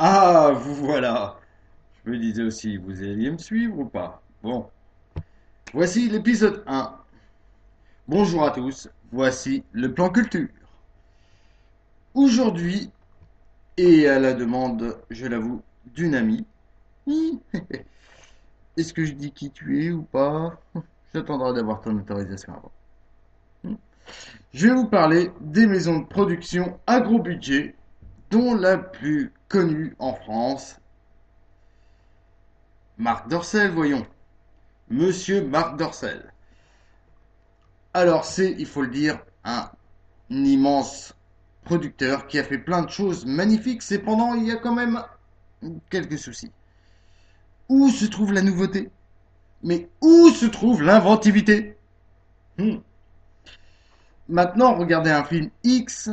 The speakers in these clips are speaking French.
Ah, vous voilà. Je me disais aussi, vous alliez me suivre ou pas? Bon, voici l'épisode 1. Bonjour à tous, voici le plan culture. Aujourd'hui, et à la demande, je l'avoue, d'une amie. Est-ce que je dis qui tu es ou pas? J'attendrai d'avoir ton autorisation avant. Je vais vous parler des maisons de production à gros budget, dont la plus connue en France, Marc Dorcel, voyons. Monsieur Marc Dorcel. Alors c'est, il faut le dire, un immense producteur qui a fait plein de choses magnifiques. Cependant, il y a quand même quelques soucis. Où se trouve la nouveauté? Mais où se trouve l'inventivité? Hmm. Maintenant, regarder un film X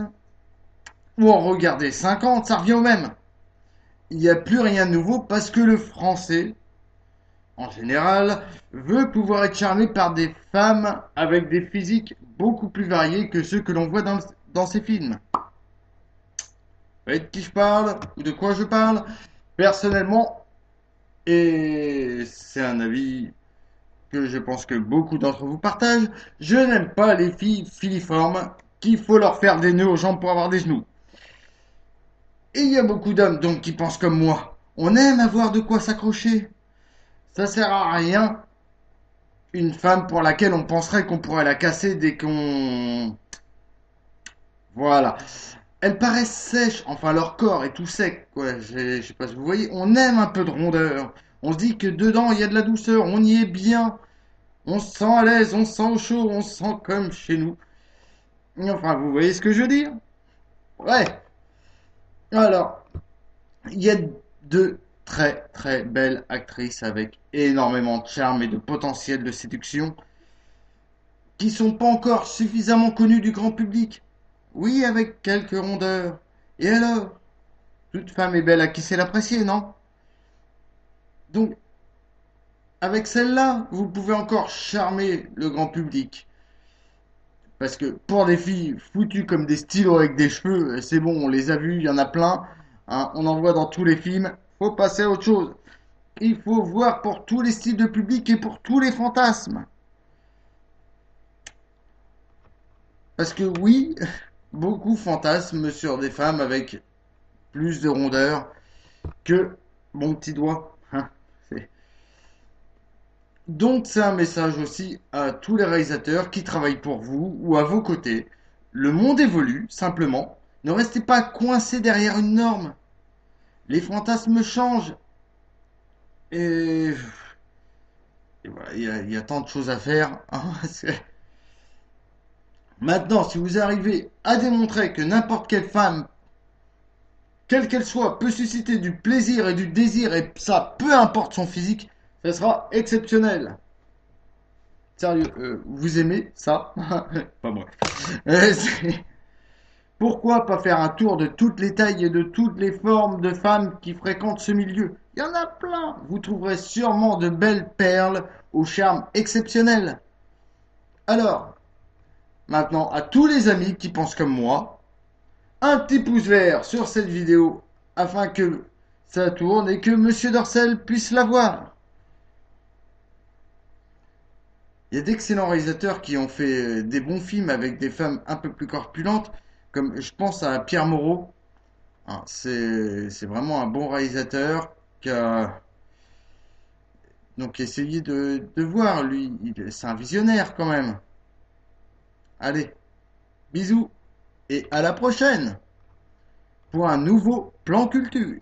ou en regarder 50, ça revient au même. Il n'y a plus rien de nouveau parce que le français, en général, veut pouvoir être charmé par des femmes avec des physiques beaucoup plus variés que ceux que l'on voit dans ces films. Vous voyez de qui je parle ou de quoi je parle? Personnellement, et c'est un avis que je pense que beaucoup d'entre vous partagent, je n'aime pas les filles filiformes qu'il faut leur faire des nœuds aux jambes pour avoir des genoux. Et il y a beaucoup d'hommes donc qui pensent comme moi. On aime avoir de quoi s'accrocher. Ça sert à rien une femme pour laquelle on penserait qu'on pourrait la casser dès qu'on... Voilà. Elles paraissent sèches, enfin leur corps est tout sec, quoi. Je sais pas si vous voyez. On aime un peu de rondeur. On se dit que dedans il y a de la douceur, on y est bien. On se sent à l'aise, on se sent au chaud, on se sent comme chez nous. Enfin, vous voyez ce que je veux dire? Ouais. Alors, il y a de très très belles actrices avec énormément de charme et de potentiel de séduction qui sont pas encore suffisamment connues du grand public. Oui, avec quelques rondeurs. Et alors? Toute femme est belle à qui c'est l'apprécier, non? Donc, avec celle-là, vous pouvez encore charmer le grand public. Parce que pour des filles foutues comme des stylos avec des cheveux, c'est bon, on les a vus, il y en a plein. Hein, on en voit dans tous les films. Faut passer à autre chose. Il faut voir pour tous les styles de public et pour tous les fantasmes. Parce que oui, beaucoup fantasment sur des femmes avec plus de rondeur que mon petit doigt. Hein, donc c'est un message aussi à tous les réalisateurs qui travaillent pour vous ou à vos côtés. Le monde évolue, simplement. Ne restez pas coincés derrière une norme. Les fantasmes changent. Et, et voilà, il y a tant de choses à faire. Hein. Maintenant, si vous arrivez à démontrer que n'importe quelle femme, quelle qu'elle soit, peut susciter du plaisir et du désir, et ça, peu importe son physique, ça sera exceptionnel. Sérieux, vous aimez ça? Pas moi. C'est- Pourquoi pas faire un tour de toutes les tailles et de toutes les formes de femmes qui fréquentent ce milieu? Il y en a plein. Vous trouverez sûrement de belles perles au charme exceptionnel. Alors, maintenant, à tous les amis qui pensent comme moi, un petit pouce vert sur cette vidéo afin que ça tourne et que Monsieur Dorcel puisse la voir. Il y a d'excellents réalisateurs qui ont fait des bons films avec des femmes un peu plus corpulentes, comme je pense à Pierre Moreau. Hein, c'est vraiment un bon réalisateur qui a donc essayé de voir, lui, c'est un visionnaire quand même. Allez, bisous et à la prochaine pour un nouveau plan culture.